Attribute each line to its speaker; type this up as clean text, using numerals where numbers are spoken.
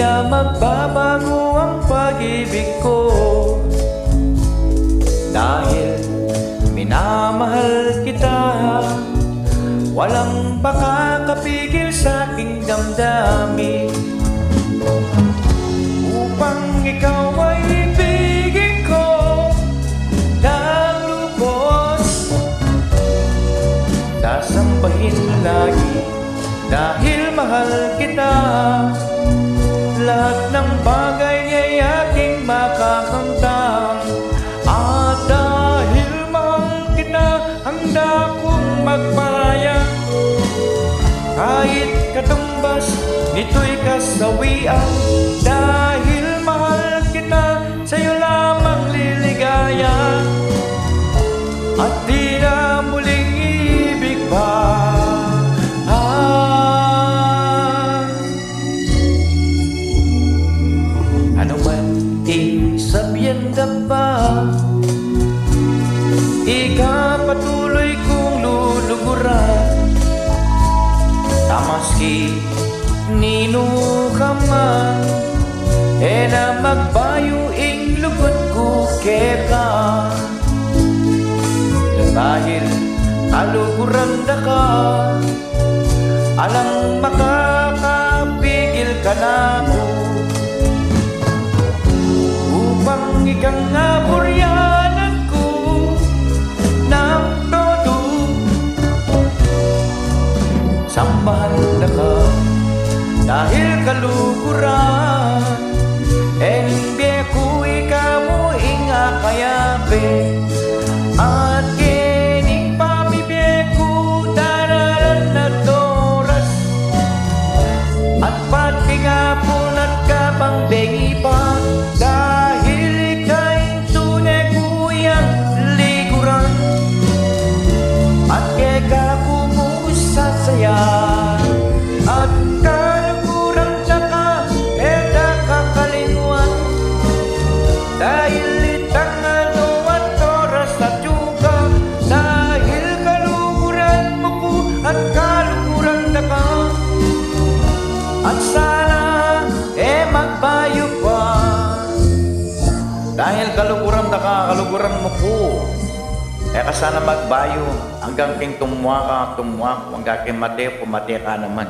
Speaker 1: na magbabago ang pag-ibig ko, dahil minamahal kita. Walang makakapigil sa aking damdamin upang ikaw ay ibigin ko ng lubos. Sasambahin lagi dahil mahal kita. Lahat ng bagay ay aking makakamtan. At dahil mahal kita, handa kong magpahayag. Kahit katumbas, nito'y kasawian. Dahil mahal kita, sa'yo lamang liligaya. At di na muling ibig pa. Ano man sabienda pa, ikapatuloy kong luluguran. Tamaski nino ka man, na magbayo ing lugod ko keka. Dahil aluguran da ka, alang makakapigil ka na ko. Upang ikang aburyanan ko ng todo, sambahan na ka dahil kaluguran. Hindi ko ikaw mo ingakayabe. At kining pamibye ko dararan na doras. At pati nga po nagkabang bengi pa. At kalukuran na ka, eda kakalinguan. Dahil itang ano at oras at yuga. Dahil kalukuran mo ko at kalukuran na ka. At sana magbayo pa. Dahil kalukuran na ka, kalukuran mo ko. Kasana magbayo hanggang king tumuwa ka, hanggang king mate, pumate ka naman.